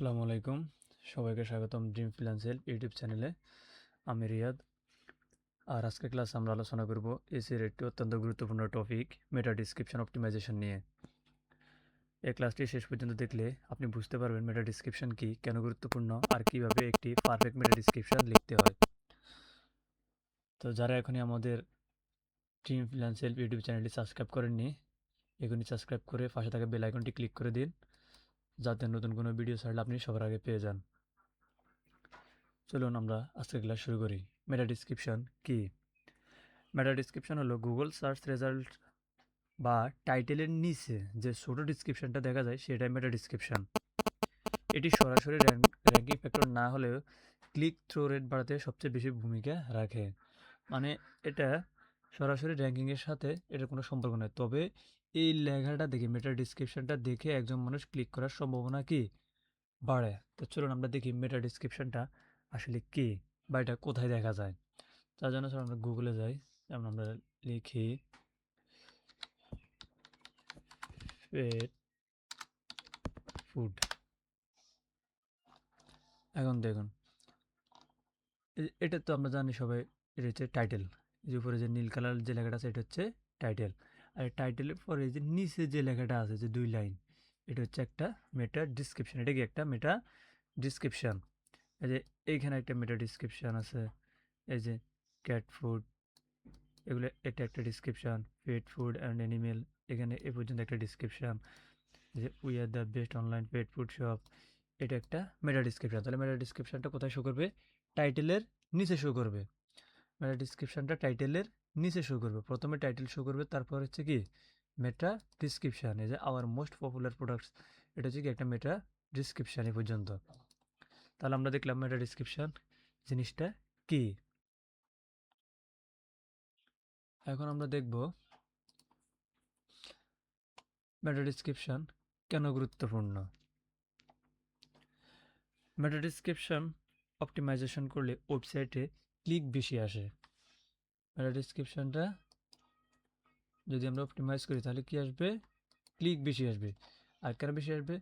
আসসালামু আলাইকুম, সবাইকে স্বাগতম ড্রিম ফিন্যান্সিয়াল ইউটিউব চ্যানেলে। আমি রিয়াদ। আর আজকের ক্লাসে আমরা আলোচনা করব এসির একটি অত্যন্ত গুরুত্বপূর্ণ টপিক, মেটা ডিসক্রিপশন অপটিমাইজেশন নিয়ে। এই ক্লাসটি শেষ পর্যন্ত দেখলে আপনি বুঝতে পারবেন মেটা ডিসক্রিপশন কি, কেন গুরুত্বপূর্ণ, আর কিভাবে একটি পারফেক্ট মেটা ডিসক্রিপশন লিখতে হয়। তো যারা এখনই আমাদের ড্রিম ফিন্যান্সিয়াল ইউটিউব চ্যানেলটি সাবস্ক্রাইব করেননি, এখনই সাবস্ক্রাইব করে পাশে থাকা বেল আইকনটি ক্লিক করে দিন, যাতে নতুন কোনো ভিডিও ছাড়লে আপনি সবার আগে পেয়ে যান। চলুন আমরা আজকের ক্লাস শুরু করি। মেটা ডিসক্রিপশন কি? মেটা ডিসক্রিপশন হলো গুগল সার্চ রেজাল্ট বা টাইটেলের নিচে যে ছোট ডিসক্রিপশনটা দেখা যায় সেটাই মেটা ডিসক্রিপশন। এটি সরাসরি র্যাঙ্কিং ফ্যাক্টর না হলেও ক্লিক থ্রু রেট বাড়াতে সবচেয়ে বেশি ভূমিকা রাখে। মানে এটা সরাসরি র্যাঙ্কিংয়ের সাথে এটার কোনো সম্পর্ক নেই, তবে এই লেখাটা দেখে, মেটা ডিসক্রিপশনটা দেখে একজন মানুষ ক্লিক করার সম্ভাবনা কি বাড়ে। তো চলুন আমরা দেখি মেটা ডিসক্রিপশনটা আসলে কি বা এটা কোথায় দেখা যায়। তার জন্য আমরা গুগলে যাই, যেমন আমরা লিখি পেট ফুড। এখন দেখুন, এটা তো আমরা জানি সবাই, এটা হচ্ছে টাইটেল। যে উপরে যে নীল কালার যে লেখাটা আছে এটা হচ্ছে টাইটেল। আর টাইটেলের পরে যে নিচে যে লেখাটা আছে যে 2 লাইন, এটা হচ্ছে একটা মেটা ডিসক্রিপশন। এটা কি একটা মেটা ডিসক্রিপশন? এই যে এইখানে একটা মেটা ডিসক্রিপশন আছে, এই যে ক্যাট ফুড, এগুলো এটা একটা description. Pet food and animal, এখানে এ পর্যন্ত একটা ডিসক্রিপশন। যে we are the best online pet food shop, এটা একটা মেটা ডিসক্রিপশন। তাহলে মেটা ডিসক্রিপশনটা কোথায় শো করবে? টাইটেলের নিচে শো করবে। মেটা ডিসক্রিপশনটা টাইটেলের নিচে শো করবে। প্রথমে টাইটেল শো করবে, তারপর হচ্ছে কি মেটা ডিসক্রিপশন। এই যে আওয়ার মোস্ট পপুলার প্রোডাক্টস, এটা হচ্ছে কি একটা মেটা ডিসক্রিপশন এই পর্যন্ত। তাহলে আমরা দেখলাম মেটা ডিসক্রিপশন জিনিসটা কি। এখন আমরা দেখব মেটা ডিসক্রিপশন কেন গুরুত্বপূর্ণ। মেটা ডিসক্রিপশন অপটিমাইজেশন করলে ওয়েবসাইটে ক্লিক বেশি আসে। মেটা ডিসক্রিপশনটা যদি আমরা অপটিমাইজ করি তাহলে কি আসবে? ক্লিক বেশি আসবে। আর কেন বেশি আসবে?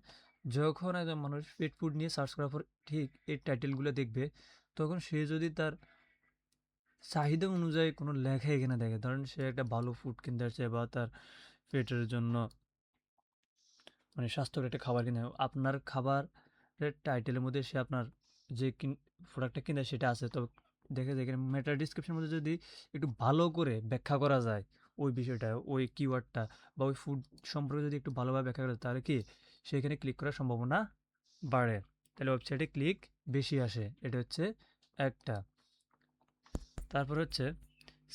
যখন একজন মানুষ পেট ফুড নিয়ে সার্চ করার পর ঠিক এই টাইটেলগুলো দেখবে, তখন সে যদি তার চাহিদা অনুযায়ী কোনো লেখা এখানে দেখে, ধরেন সে একটা ভালো ফুড কিনতে আসছে বা তার পেটের জন্য মানে স্বাস্থ্যকর একটা খাবার কিনে, আপনার খাবারের টাইটেলের মধ্যে সে আপনার যে প্রোডাক্টটা কিনে সেটা আছে, তো দেখে যায় এখানে মেটা ডিসক্রিপশনের মধ্যে যদি একটু ভালো করে ব্যাখ্যা করা যায় ওই বিষয়টা, ওই কিওয়ার্ডটা বা ওই ফুড সম্পর্কে যদি একটু ভালোভাবে ব্যাখ্যা করা যায়, তাহলে কি সেখানে ক্লিক করার সম্ভাবনা বাড়ে। তাহলে ওয়েবসাইটে ক্লিক বেশি আসে, এটা হচ্ছে একটা। তারপর হচ্ছে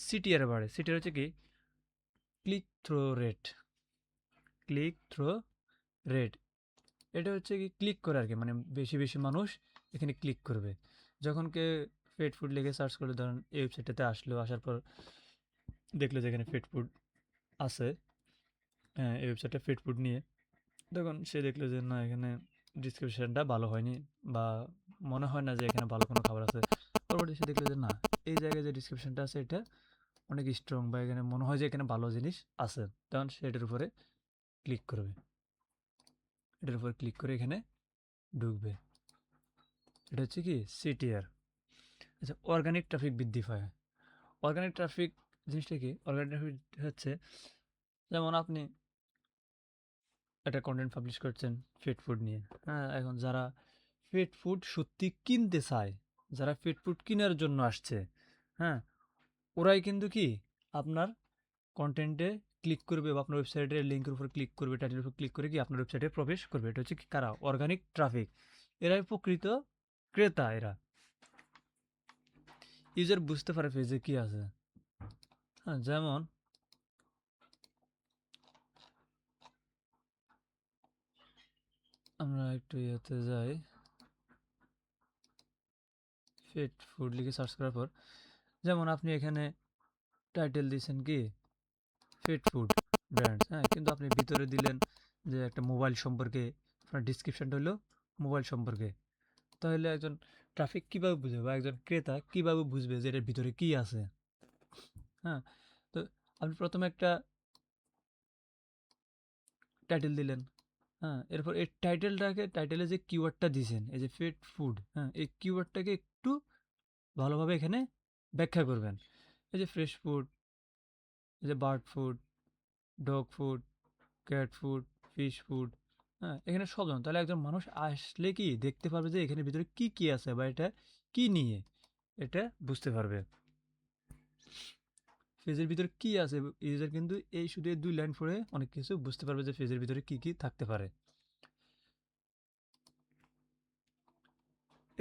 সিটিআর বাড়ে। সিটিআর হচ্ছে কি click through rate. Click through rate এটা হচ্ছে কি ক্লিক করে আর কি, মানে বেশি বেশি মানুষ এখানে ক্লিক করবে। যখন কে পেট ফুড লিখে সার্চ করলে, ধরেন এই ওয়েবসাইটটাতে আসলো, আসার পর দেখলো যে এখানে পেট ফুড আছে, হ্যাঁ এই ওয়েবসাইটটা পেট ফুড নিয়ে, তখন সে দেখলো যে না এখানে ডিসক্রিপশনটা ভালো হয়নি বা মনে হয় না যে এখানে ভালো কোনো খাবার আছে। পরবর্তী সে দেখলো যে না, এই জায়গায় যে ডিসক্রিপশনটা আছে এটা অনেক স্ট্রং বা এখানে মনে হয় যে এখানে ভালো জিনিস আছে, তখন সে এটার উপরে ক্লিক করবে। এটার উপরে ক্লিক করে এখানে ঢুকবে। এটা হচ্ছে কি সিটিআর। আচ্ছা, অর্গানিক ট্রাফিক বৃদ্ধি পায়। অর্গানিক ট্রাফিক জিনিসটা কি? অর্গানিক ট্রাফিক হচ্ছে যেমন আপনি একটা কন্টেন্ট পাবলিশ করছেন পেট ফুড নিয়ে, হ্যাঁ, এখন যারা পেট ফুড সত্যি কিনতে চায়, যারা পেট ফুড কেনার জন্য আসছে, হ্যাঁ, ওরাই কিন্তু কি আপনার কন্টেন্টে ক্লিক করবে বা আপনার ওয়েবসাইটের লিঙ্কের উপর ক্লিক করবে, টাইটেলের উপর ক্লিক করে কি আপনার ওয়েবসাইটে প্রবেশ করবে। এটা হচ্ছে কি কারা? Organic traffic. এরাই প্রকৃত ক্রেতা। এরা ইউজার বুঝতে পারে পেজে কি আছে। হ্যাঁ, যেমন আমরা একটু ইয়েতে যাই, পেট ফুড লিখে সার্চ করার পর যেমন আপনি এখানে টাইটেল দিয়েছেন কি পেট ফুড ব্র্যান্ডস, হ্যাঁ, কিন্তু আপনি ভিতরে দিলেন যে একটা মোবাইল সম্পর্কে, আপনার ডিসক্রিপশনটা হলো মোবাইল সম্পর্কে। তাহলে একজন ট্রাফিক কীভাবে বুঝবে বা একজন ক্রেতা কীভাবে বুঝবে যে এটার ভিতরে কি আছে? হ্যাঁ, তো আপনি প্রথমে একটা টাইটেল দিলেন, হ্যাঁ, এরপর এই টাইটেলে যে কিওয়ার্ডটা দিয়েছেন, এই যে পেট ফুড, হ্যাঁ, এই কিওয়ার্ডটাকে একটু ভালোভাবে এখানে ব্যাখ্যা করবেন। এই যে ফ্রেশ ফুড, এই যে bird food, dog food, cat food, fish food, হ্যাঁ, এখানে সব ধরনের। তাহলে একজন মানুষ আসলে কি দেখতে পারবে যে এখানে ভিতরে কি কি আছে বা এটা কি নিয়ে, এটা বুঝতে পারবে। ফেজের ভিতরে কি আছে, ইউজার কিন্তু এই শুধু এই 2 লাইন পড়ে অনেক কিছু বুঝতে পারবে যে ফেজের ভিতরে কি কি থাকতে পারে।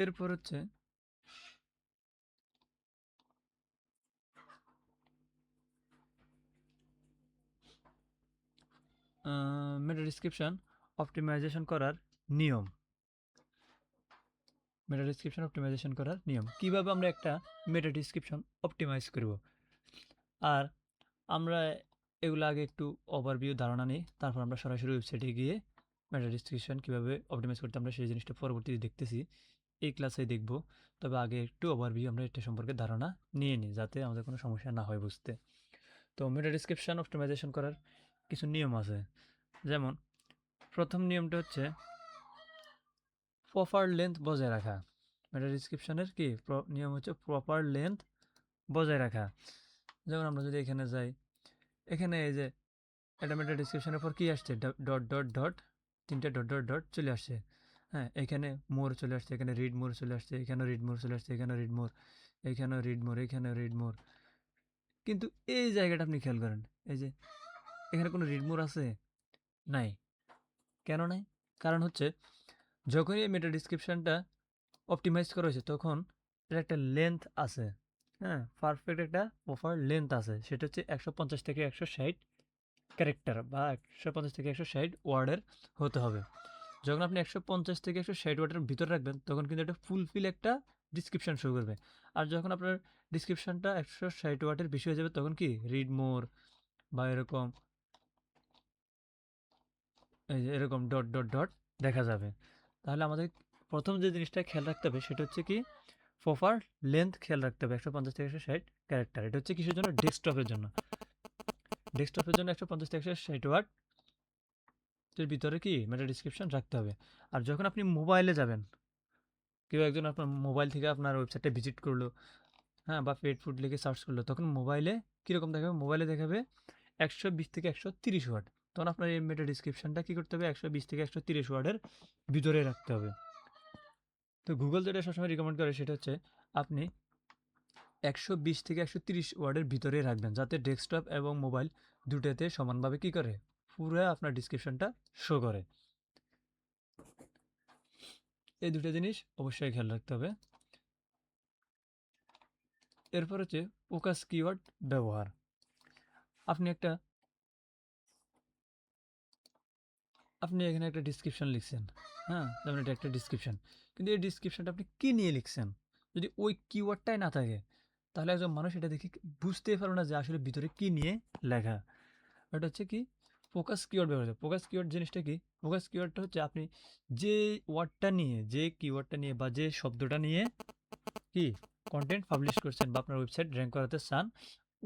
এরপর হচ্ছে মেটা ডিসক্রিপশন অপটিমাইজেশন করার নিয়ম। মেটা ডিসক্রিপশন অপটিমাইজেশন করার নিয়ম, কিভাবে আমরা একটা মেটা ডিসক্রিপশন অপটিমাইজ করব। আর আমরা এগুলো আগে একটু ওভারভিউ ধারণা নিই, তারপর আমরা সরাসরি ওয়েবসাইটে গিয়ে মেটা ডিসক্রিপশন কীভাবে অপটিমাইজ করতে আমরা সেই জিনিসটা পরবর্তীতে দেখতেছি, এই ক্লাসে দেখব। তবে আগে একটু ওভারভিউ আমরা এটা সম্পর্কে ধারণা নিয়ে নিই, যাতে আমাদের কোনো সমস্যা না হয় বুঝতে। তো মেটা ডিসক্রিপশন অপটিমাইজেশন করার কিছু নিয়ম আছে। যেমন প্রথম নিয়মটা হচ্ছে প্রপার লেন্থ বজায় রাখা। মেটা ডিসক্রিপশনের কি নিয়ম হচ্ছে প্রপার লেন্থ বজায় রাখা। যেমন আমরা যদি এখানে যাই, এখানে এই যে একটা মেটা ডিসক্রিপশনের পর কি আসছে, ডট ডট ডট, 3টে ডট ডট ডট চলে আসছে। হ্যাঁ, এখানে মোর চলে আসছে, এখানে রিড মোর চলে আসছে, এখানেও রিড মোর চলে আসছে, এখানেও রিড মোর, এখানেও রিড মোর, এখানেও রিড মোর। কিন্তু এই জায়গাটা আপনি খেয়াল করেন, এই যে এখানে কোনো রিড মোর আছে? নাই। কেন নাই? কারণ হচ্ছে যখনই এই মেটা ডিসক্রিপশনটা অপটিমাইজ করা হয়েছে তখন এর একটা লেন্থ আছে। হ্যাঁ, পারফেক্ট একটা প্রপার লেন্থ আছে, সেটা হচ্ছে 150 থেকে 160 ক্যারেক্টার বা 150 থেকে 160 ওয়ার্ডের হতে হবে। যখন আপনি 150 থেকে 160 ওয়ার্ডের ভিতরে রাখবেন তখন কিন্তু এটা ফুলফিল একটা ডিসক্রিপশন শো করবে। আর যখন আপনার ডিসক্রিপশনটা 160 ওয়ার্ডের বেশি হয়ে যাবে তখন কি রিড মোর বা এরকম, এই যে এরকম ডট ডট ডট দেখা যাবে। তাহলে আমাদের প্রথম যে জিনিসটা খেয়াল রাখতে হবে সেটা হচ্ছে কি প্রপার লেন্থ খেয়াল রাখতে হবে, 150 থেকে 160 ক্যারেক্টার। এটা হচ্ছে কিসের জন্য? ডেস্কটপের জন্য। ডেস্কটপের জন্য 150 থেকে 160 ওয়ার্ড এর ভিতরে কি মেটা ডিসক্রিপশন রাখতে হবে। আর যখন আপনি মোবাইলে যাবেন, কেউ একজন আপনার মোবাইল থেকে আপনার ওয়েবসাইটে ভিজিট করলো, হ্যাঁ, বা পেট ফুড লিখে সার্চ করলো, তখন মোবাইলে কীরকম দেখাবে? মোবাইলে দেখাবে 120 থেকে 130 ওয়ার্ড। তখন আপনার এই মেটা ডিসক্রিপশনটা কী করতে হবে? 120 থেকে 130 ওয়ার্ডের ভিতরে রাখতে হবে। তো গুগল যেটা সবসময় রিকমেন্ড করে সেটা হচ্ছে আপনি 120 থেকে 130 ওয়ার্ডের ভিতরে রাখবেন, যাতে ডেস্কটপ এবং মোবাইল দুটোতে সমানভাবে কী করে, পুরো আপনার ডিসক্রিপশনটা শো করে। এই দুটো জিনিস অবশ্যই খেয়াল রাখতে হবে। এরপর হচ্ছে ফোকাস কিওয়ার্ড ব্যবহার। আপনি এখানে একটা ডিসক্রিপশন লিখছেন, হ্যাঁ, যেমন এটা একটা ডিসক্রিপশন, কিন্তু এই ডিসক্রিপশনটা আপনি কী নিয়ে লিখছেন, যদি ওই কিওয়ার্ডটাই না থাকে তাহলে একজন মানুষ এটা দেখে বুঝতেই পারবে না যে আসলে ভিতরে কী নিয়ে লেখা। ওটা হচ্ছে কি ফোকাস কিওয়ার্ড ব্যবহার করে। ফোকাস কিওয়ার্ড জিনিসটা কি? ফোকাস কিওয়ার্ডটা হচ্ছে আপনি যে ওয়ার্ডটা নিয়ে, যে কিওয়ার্ডটা নিয়ে বা যে শব্দটা নিয়ে কি কন্টেন্ট পাবলিশ করছেন বা আপনার ওয়েবসাইট র্যাঙ্ক করাতে চান,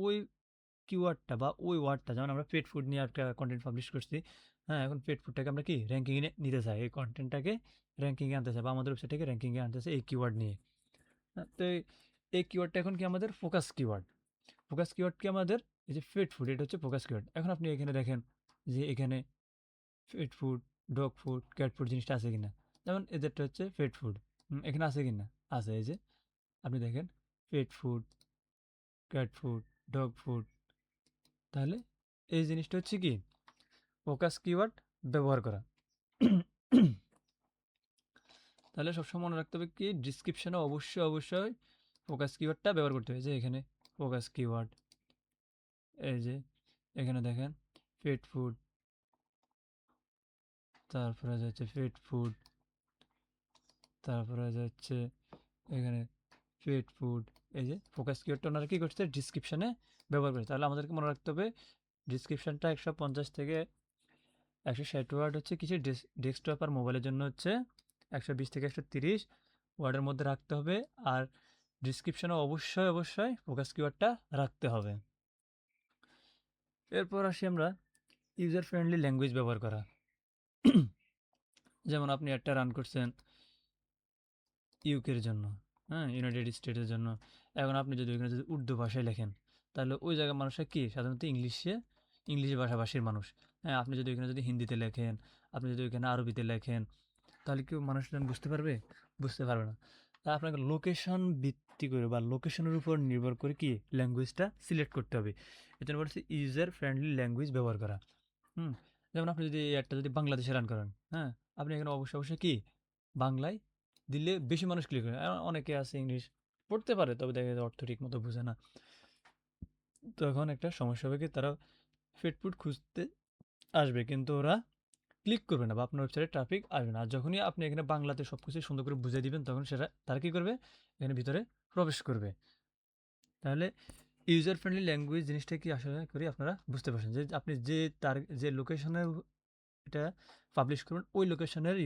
ওই কিওয়ার্ডটা বা ওই ওয়ার্ডটা, যেমন আমরা পেট ফুড নিয়ে একটা কন্টেন্ট পাবলিশ করছি, হ্যাঁ, এখন পেট ফুডটাকে আমরা কি র্যাঙ্কিংয়ে নিতে চাই, এই কন্টেন্টটাকে র্যাঙ্কিংয়ে আনতে চাই বা আমাদের ওয়েবসাইটটাকে র্যাঙ্কিংয়ে আনতে চাই এই কিওয়ার্ড নিয়ে। হ্যাঁ, তো এই কিওয়ার্ডটা এখন কি আমাদের ফোকাস কিওয়ার্ড। ফোকাস কিওয়ার্ড কি আমাদের? এই যে পেট ফুড, এটা হচ্ছে ফোকাস কিওয়ার্ড। এখন আপনি এখানে দেখেন যে এখানে pet food, dog food, cat food জিনিসটা আছে কিনা। যেমন এদেরটা হচ্ছে পেট ফুড, এখানে আছে কিনা? আছে। এই যে আপনি দেখেন pet food, cat food, dog food. তাহলে এই জিনিসটা হচ্ছে কি ফোকাস কিওয়ার্ড ব্যবহার করা। তাহলে সবসময় মনে রাখতে হবে কি ডিসক্রিপশনে অবশ্যই ফোকাস কিওয়ার্ডটা ব্যবহার করতে হবে। যে এখানে ফোকাস কিওয়ার্ড, এই যে এখানে দেখেন পেট ফুড, তারপরে যাচ্ছে পেট ফুড, তারপরে যাচ্ছে এখানে পেট ফুড। এই যে ফোকাস কিওয়ার্ডটা ওনারা কী করছে ডিসক্রিপশানে ব্যবহার করে। তাহলে আমাদেরকে মনে রাখতে হবে ডিসক্রিপশানটা 150 থেকে 160 ওয়ার্ড হচ্ছে কিছু ডেস্কটপ আর মোবাইলের জন্য হচ্ছে 120 থেকে 130 ওয়ার্ডের মধ্যে রাখতে হবে। আর ডিসক্রিপশানে অবশ্যই ফোকাস কিওয়ার্ডটা রাখতে হবে। এরপর আসি আমরা ইউজার ফ্রেন্ডলি ল্যাঙ্গুয়েজ ব্যবহার করা। যেমন আপনি একটা রান করছেন ইউকের জন্য, হ্যাঁ, ইউনাইটেড স্টেটের জন্য। এখন আপনি যদি ওইখানে যদি উর্দু ভাষায় লেখেন, তাহলে ওই জায়গার মানুষরা কি সাধারণত ইংলিশ ভাষাভাষীর মানুষ। হ্যাঁ, আপনি যদি ওইখানে যদি হিন্দিতে লেখেন, আপনি যদি ওইখানে আরবিতে লেখেন, তাহলে কেউ মানুষজন বুঝতে পারবে? বুঝতে পারবে না। তা আপনাকে লোকেশন ভিত্তি করে বা লোকেশনের উপর নির্ভর করে কি ল্যাঙ্গুয়েজটা সিলেক্ট করতে হবে। এজন্য বলছি ইউজার ফ্রেন্ডলি ল্যাঙ্গুয়েজ ব্যবহার করা। হুম, যেমন আপনি যদি একটা যদি বাংলাদেশে রান করেন, হ্যাঁ, আপনি এখানে অবশ্যই অবশ্যই কি বাংলায় দিলে বেশি মানুষ ক্লিক করে। অনেকে আছে ইংলিশ পড়তে পারে, তবে দেখা যায় অর্থ ঠিক মতো বুঝে না। তখন একটা সমস্যা হবে কি, তারা ফিটফুট খুঁজতে আসবে কিন্তু ওরা ক্লিক করবে না বা আপনার ওয়েবসাইটে ট্রাফিক আসবে না। আর যখনই আপনি এখানে বাংলাতে সব কিছু সুন্দর করে বুঝিয়ে দিবেন, তখন তারা কী করবে, এখানে ভিতরে প্রবেশ করবে। তাহলে ইউজার ফ্রেন্ডলি ল্যাঙ্গুয়েজ জিনিসটা কি আসলে করি আপনারা বুঝতে পারছেন, যে আপনি যে লোকেশনে এটা পাবলিশ করুন, ওই লোকেশনের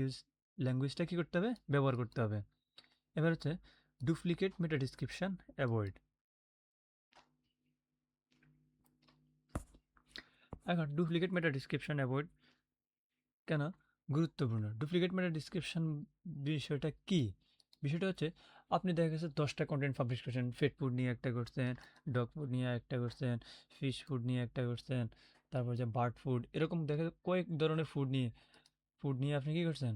ল্যাঙ্গুয়েজটা কী করতে হবে, ব্যবহার করতে হবে। এবার হচ্ছে ডুপ্লিকেট মেটা ডিসক্রিপশন অ্যাভয়েড। এখন ডুপ্লিকেট মেটা ডিসক্রিপশন অ্যাভয়েড কেন গুরুত্বপূর্ণ? ডুপ্লিকেট মেটা ডিসক্রিপশন বিষয়টা কি? বিষয়টা হচ্ছে আপনি দেখা গেছে 10টা কন্টেন্ট পাবলিশ করছেন, পেট ফুড নিয়ে একটা করছেন, ডগ ফুড নিয়ে একটা করছেন, ফিশ ফুড নিয়ে একটা করছেন, তারপর যে বার্ড ফুড, এরকম দেখা যায় কয়েক ধরনের ফুড নিয়ে আপনি কী করছেন,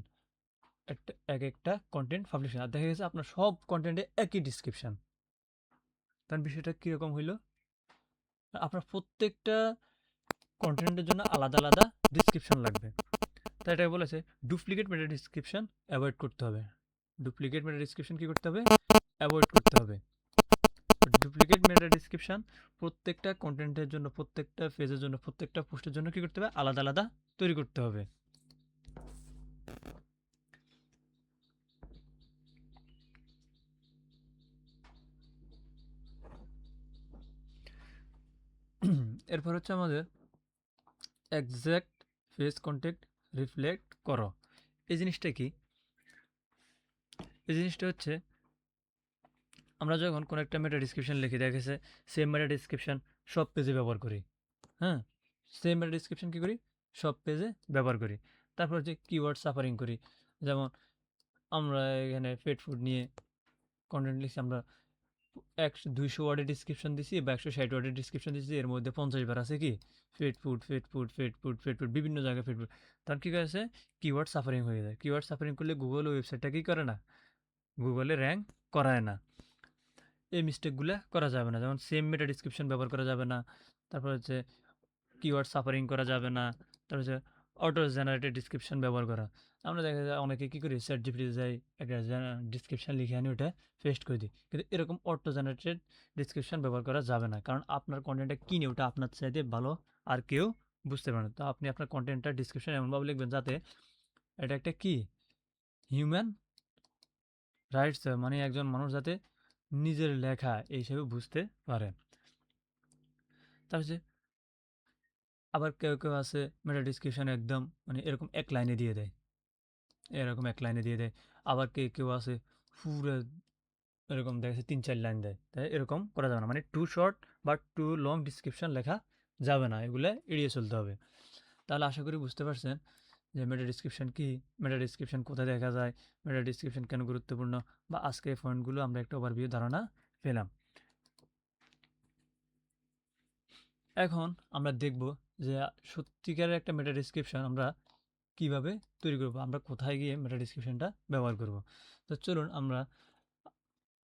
এক একটা কন্টেন্ট পাবলিশ করেন। আর দেখা গেছে আপনার সব কন্টেন্টে একই ডিসক্রিপশন। কারণ বিষয়টা কীরকম হইলো, আপনার প্রত্যেকটা কন্টেন্টের জন্য আলাদা আলাদা ডিসক্রিপশন লাগবে। তাই এটাকে বলেছে ডুপ্লিকেট মেটা ডিসক্রিপশন অ্যাভয়েড করতে হবে। ডুপ্লিকেট মেটা ডিসক্রিপশন কী করতে হবে, অ্যাভয়েড করতে হবে। ডুপ্লিকেট মেটা ডিসক্রিপশন প্রত্যেকটা কন্টেন্টের জন্য, প্রত্যেকটা পেজের জন্য, প্রত্যেকটা পোস্টের জন্য কী করতে হবে, আলাদা আলাদা তৈরি করতে হবে। এরপর হচ্ছে আমাদের এক্সাক্ট পেজ কন্টেন্ট রিফ্লেক্ট করো। এই জিনিসটা কি? এই জিনিসটা হচ্ছে আমরা যখন কোনো একটা মেটা ডিসক্রিপশন লিখি, দেখা গেছে সেম মেটা ডিসক্রিপশন সব পেজে ব্যবহার করি। হ্যাঁ, সেম মেটা ডিসক্রিপশন কী করি, সব পেজে ব্যবহার করি। তারপর হচ্ছে কিওয়ার্ড সাফারিং করি। যেমন আমরা এখানে পেট ফুড নিয়ে কন্টেন্ট লিখছি, আমরা 200 ওয়ার্ডের ডিসক্রিপশন দিছি বা 160 ওয়ার্ডের ডিসক্রিপশন দিছি, এর মধ্যে 50 বার আছে কি fed food fed food fed food fed food, বিভিন্ন জায়গায় ফেড ফুড। তখন কী করেছে, কিওয়ার্ড সাফারিং হয়ে যায়। কিওয়ার্ড সাফারিং করলে গুগল ওয়েবসাইটটা কী করে না, গুগলে র্যাঙ্ক করায় না। এই মিস্টেকগুলো করা যাবে না। যেমন সেম মেটা ডিসক্রিপশন ব্যবহার করা যাবে না, তারপর হচ্ছে কিওয়ার্ড সাফারিং করা যাবে না, তারপর হচ্ছে অটো জেনারেটেড ডিসক্রিপশন ব্যবহার করা। আমরা দেখা যায় অনেকে কী করি, চ্যাট জিপিটিতে যাই, একটা ডিসক্রিপশন লিখে আনি, ওটা পেস্ট করে দিই। কিন্তু এরকম অটো জেনারেটেড ডিসক্রিপশন ব্যবহার করা যাবে না, কারণ আপনার কন্টেন্টটা কিনে ওটা আপনার চাইতে ভালো আর কেউ বুঝতে পারে না। তো আপনি আপনার কন্টেন্টটা ডিসক্রিপশন এমনভাবে লিখবেন যাতে এটা একটা কি হিউম্যান রাইটস, মানে একজন মানুষ যাতে নিজের লেখা এই হিসেবে বুঝতে পারে। তার হচ্ছে আবার কেউ কেউ আছে মেটা ডিসক্রিপশন একদম মানে এরকম এক লাইনে দিয়ে দেয়, এরকম এক লাইনে দিয়ে দেয়। আবার কেউ আছে পুরো এরকম দেখা যাচ্ছে 3-4 লাইন দেয়। তাই এরকম করা যাবে না, মানে টু শর্ট বা টু লং ডিসক্রিপশন লেখা যাবে না, এগুলো এড়িয়ে চলতে হবে। তাহলে আশা করি বুঝতে পারছেন যে মেটা ডিসক্রিপশন কি, মেটা ডিসক্রিপশন কোথায় দেখা যায়, মেটা ডিসক্রিপশন কেন গুরুত্বপূর্ণ, বা আজকে এই পয়েন্টগুলো আমরা একটা ওভারভিউ ধারণা পেলাম। এখন আমরা দেখব যে সত্যিকারের একটা মেটা ডিসক্রিপশন আমরা কিভাবে তৈরি করব, আমরা কোথায় গিয়ে মেটা ডিসক্রিপশনটা ব্যবহার করব। তো চলুন আমরা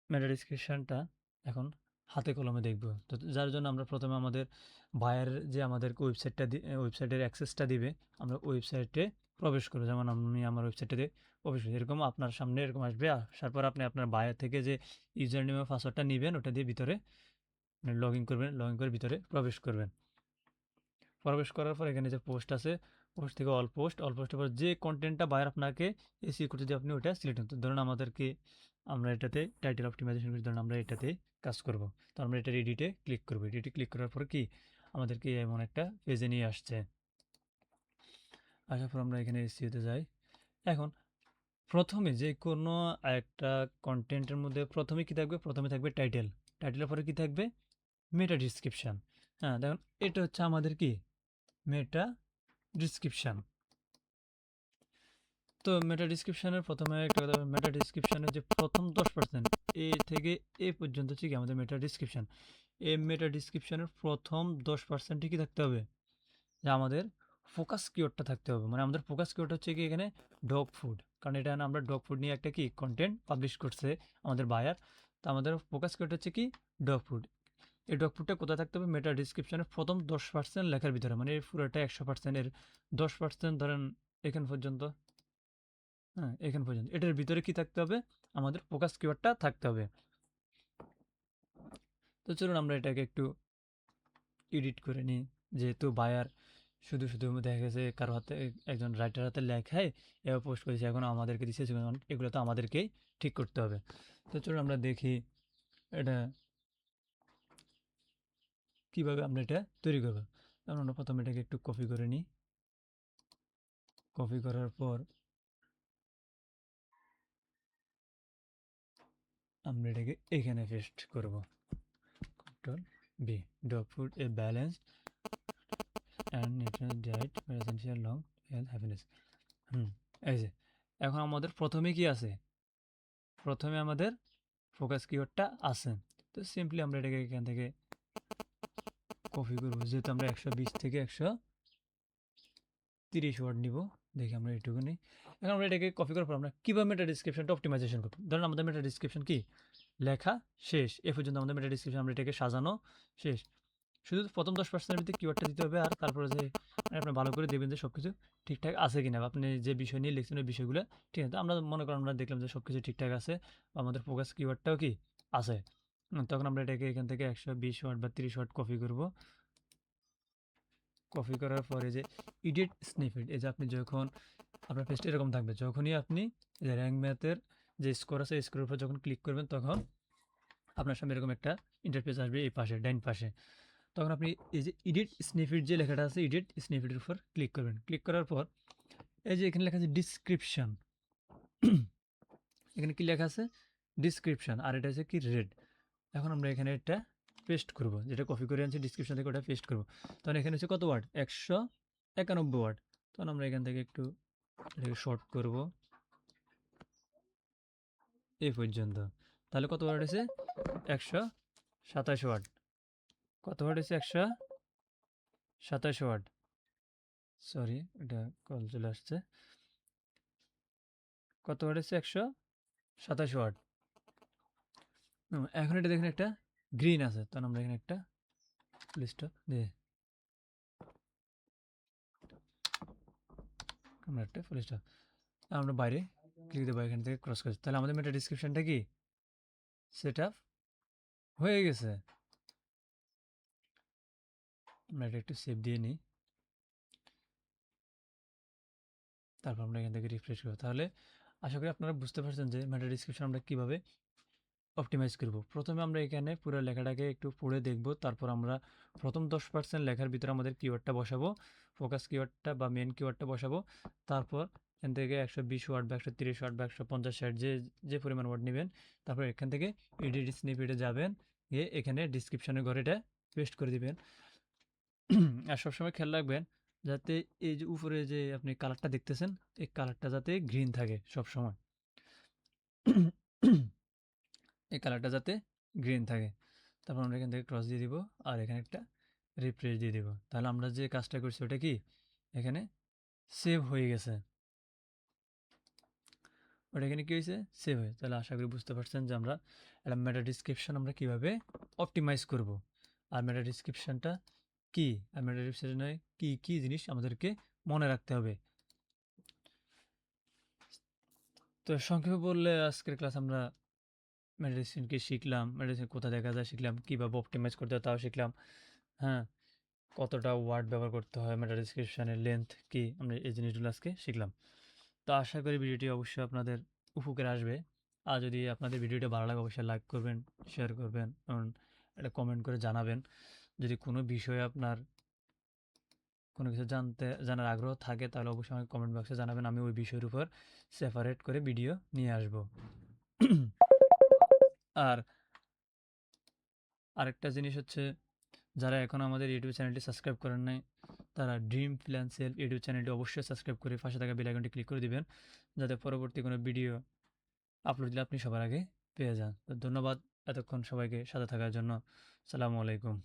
মেটা ডিসক্রিপশনটা এখন হাতে কলমে দেখব। তো যার জন্য আমরা প্রথমে আমাদের বায়ার যে আমাদেরকে ওয়েবসাইটের অ্যাক্সেসটা দিবে, আমরা ওয়েবসাইটে প্রবেশ করব। যেমন আমি আমার ওয়েবসাইটে প্রবেশ করি, এরকম আপনার সামনে এরকম আসবে। আসার পর আপনি আপনার বায়ার থেকে যে ইউজার নেম পাসওয়ার্ডটা নেবেন, ওটা দিয়ে ভিতরে লগ ইন করবেন, লগ ইন করে ভিতরে প্রবেশ করবেন। প্রবেশ করার পর এখানে যে পোস্ট আছে, পোস্ট থেকে অল পোস্টের পর যে কন্টেন্টটা বায়ার আপনাকে এসিও করতে দিয়ে আপনি ওটা সিলেক্ট করুন। ধরুন আমরা এটাতে টাইটেল অপটিমাইজেশন করি, ধরুন আমরা এটাতে কাজ করব। তো আমরা এটা এডিটে ক্লিক করব। এডিটে ক্লিক করার পর কি আমাদেরকে এমন একটা পেজে নিয়ে আসছে। আসার পর আমরা এখানে এসিওতে যাই। এখন প্রথমে যে কোনো একটা কন্টেন্টের মধ্যে প্রথমে কি থাকবে, প্রথমে থাকবে টাইটেল, টাইটেলের পরে কি থাকবে, মেটা ডিসক্রিপশন। হ্যাঁ, দেখুন এটা হচ্ছে আমাদের কি মেটা ডিসক্রিপশন। তো মেটা ডিসক্রিপশনের প্রথমে একটা কথা, মেটা ডিসক্রিপশনের যে প্রথম 10% এ থেকে এ পর্যন্ত হচ্ছে কি আমাদের মেটা ডিসক্রিপশন। এই মেটা ডিসক্রিপশনের প্রথম 10% কি থাকতে হবে, যে আমাদের ফোকাস কিওয়ার্ডটা থাকতে হবে। মানে আমাদের ফোকাস কিওয়ার্ড হচ্ছে কি এখানে ডগ ফুড, কারণ এটা না আমরা ডগ ফুড নিয়ে একটা কি কন্টেন্ট পাবলিশ করছে আমাদের বায়ার। তো আমাদের ফোকাস কিওয়ার্ড হচ্ছে কি ডগ ফুড। এই ডগ ফুডটা কোথায় থাকতে হবে, মেটা ডিসক্রিপশনের প্রথম 10% লেখার ভিতরে, মানে এই পুরোটা 100% এর 10% ধরেন এখান পর্যন্ত, হ্যাঁ এখান পর্যন্ত এটার ভিতরে কি থাকতে হবে, আমাদের ফোকাস কিওয়ার্ডটা থাকতে হবে। তো চলুন আমরা এটাকে একটু এডিট করে নিই, যেহেতু বায়ার শুধু শুধু দেখা গেছে কারো হাতে, একজন রাইটার হাতে লেখায় এবার পোস্ট করেছে, এখন আমাদেরকে দিচ্ছে, এগুলো তো আমাদেরকেই ঠিক করতে হবে। তো চলুন আমরা দেখি এটা কিভাবে আমরা এটা তৈরি করবো। আমরা প্রথমে এটাকে একটু কপি করে নিই, কপি করার পর আমরা এটাকে এখানে পেস্ট করব, control B, dog food a balance and nutrition diet for essential long health happiness. এই যে এখন আমাদের প্রথমে কি আছে, প্রথমে আমাদের ফোকাস কিওয়ার্ডটা আছে। তো সিম্পলি আমরা এটাকে এখান থেকে কপি করবো, যেহেতু আমরা 120 থেকে 130 ওয়ার্ড নিব, দেখি আমরা এইটুকু নিই। এখন আমরা এটাকে কপি করার পর আমরা কীভাবে মেটা ডিসক্রিপশনটা অপটিমাইজেশন করবো। ধরুন আমাদের মেটা ডিসক্রিপশন কি লেখা শেষ, এ পর্যন্ত আমাদের মেটা ডিসক্রিপশন আমরা এটাকে সাজানো শেষ। শুধু প্রথম 10% ভিতরে কিওয়ার্ডটা দিতে হবে, আর তারপরে যে আপনি ভালো করে দেখবেন যে সব কিছু ঠিকঠাক আছে কিনা, আপনি যে বিষয় নিয়ে লিখছেন ওই বিষয়গুলো ঠিক আছে। আমরা মনে করেন আমরা দেখলাম যে সব কিছু ঠিকঠাক আছে, আমাদের ফোকাস কিওয়ার্ডটাও কি আছে, তখন আমরা এটাকে এখান থেকে 120 ওয়াট বা 30 ওয়াট কপি করব। কপি করার পরে যে ইডিট স্নিপেট, এই যে আপনি যখন আপনার পেজটা এরকম থাকবে, যখনই আপনি যে র্যাঙ্ক ম্যাথের যে স্কোর আছে স্কোরের উপর যখন ক্লিক করবেন, তখন আপনার সামনে এরকম একটা ইন্টারফেস আসবে এই পাশে ডাইন পাশে। তখন আপনি এই যে এডিট স্নিপেট যে লেখাটা আছে, এডিট স্নিপেটের উপর ক্লিক করবেন। ক্লিক করার পর এই যে এখানে লেখা আছে ডিসক্রিপশন, এখানে কি লেখা আছে ডিসক্রিপশন, আর এটা হচ্ছে কি রেড। এখন আমরা এখানে এটা পেস্ট করব, যেটা কপি করে আনছি ডিসক্রিপশন থেকে ওটা পেস্ট করব। তখন এখানে হচ্ছে কত ওয়ার্ড, 191 ওয়ার্ড। তখন আমরা এখান থেকে একটু এটাকে শর্ট করব এই পর্যন্ত। তাহলে কত ওয়ার্ড হয়েছে, 127 ওয়ার্ড। কত ওয়ার্ড হয়েছে, 127 ওয়ার্ড। সরি, এটা কল চলে আসছে। কত ওয়ার্ড হচ্ছে, 127 ওয়ার্ড। এখন এটা দেখেন একটা গ্রিন আছে, তখন আমরা এখানে একটা লিস্ট দিয়ে আমরা একটা লিস্ট, আমরা বাইরে ক্লিক দেবো, এখান থেকে ক্রস করছি। তাহলে আমাদের মেটা ডিসক্রিপশনটা কি সেট আপ হয়ে গেছে। আমরা এটা একটু সেভ দিয়ে নিই, তারপর আমরা এখান থেকে রিফ্রেশ করবো। তাহলে আশা করি আপনারা বুঝতে পারছেন যে মেটা ডিসক্রিপশন আমরা কীভাবে অপটিমাইজ করব। প্রথমে আমরা এখানে পুরো লেখাটাকে একটু পড়ে দেখব, তারপর আমরা প্রথম 10% লেখার ভিতরে আমাদের কিওয়ার্ডটা বসাবো, ফোকাস কিওয়ার্ডটা বা মেন কিওয়ার্ডটা বসাবো। তারপর এখান থেকে 120 ওয়ার্ড বা 130 ওয়ার্ড বা 150 ওয়ার্ড যে যে পরিমাণ ওয়ার্ড নেবেন, তারপর এখান থেকে এডিট স্নিপেটে যাবেন, গিয়ে এখানে ডিসক্রিপশনের ঘরে এটা পেস্ট করে দিবেন। আর সবসময় খেয়াল রাখবেন যাতে এই যে উপরে যে আপনি কালারটা দেখতেছেন, এই কালারটা যাতে গ্রিন থাকে সবসময়। এই কালারটা যাতে গ্রিন থাকে। তারপর আমরা এখান থেকে ক্রস দিয়ে দিব, আর এখানে একটা রিফ্রেশ দিয়ে দিব। তাহলে আমরা যে কাজটা করছি ওটা কি এখানে সেভ হয়ে গেছে, ওটা এখানে কি হয়েছে সেভ হয়ে। তাহলে আশা করি বুঝতে পারছেন যে আমরা একটা মেটা ডিসক্রিপশন আমরা কিভাবে অপটিমাইজ করব, আর মেটা ডিসক্রিপশনটা কি, আর মেটা ডিসক্রিপশনে কি কি জিনিস আমাদেরকে মনে রাখতে হবে। তো সংক্ষেপে বললে আজকের ক্লাস আমরা মেডিসিনকে শিখলাম, মেডিসিন কোথা দেখা যায় শিখলাম, কীভাবে অপটিমাইজ করতে হয় তাও শিখলাম, হ্যাঁ কতটা ওয়ার্ড ব্যবহার করতে হয়, মেটা ডিসক্রিপশনের লেন্থ কি, আমরা এই জিনিসগুলো আজকে শিখলাম। তো আশা করি ভিডিওটি অবশ্যই আপনাদের উপকারে আসবে। আর যদি আপনাদের ভিডিওটা ভালো লাগে অবশ্যই লাইক করবেন, শেয়ার করবেন এবং একটা কমেন্ট করে জানাবেন। যদি কোনো বিষয়ে আপনার কোনো কিছু জানার আগ্রহ থাকে তাহলে অবশ্যই আমাকে কমেন্ট বক্সে জানাবেন, আমি ওই বিষয়ের উপর সেপারেট করে ভিডিও নিয়ে আসব। আর আরেকটা জিনিস হচ্ছে যারা এখন আমাদের ইউটিউব চ্যানেলটি সাবস্ক্রাইব করেন নাই তারা ড্রিম প্ল্যান সেল ইউটিউব চ্যানেলটি অবশ্যই সাবস্ক্রাইব করে পাশে থাকা বেল আইকনটি ক্লিক করে দিবেন, যাতে পরবর্তী কোনো ভিডিও আপলোড দিলে আপনি সবার আগে পেয়ে যান। তো ধন্যবাদ এতক্ষণ সবাইকে সাথে থাকার জন্য। সালামু আলাইকুম।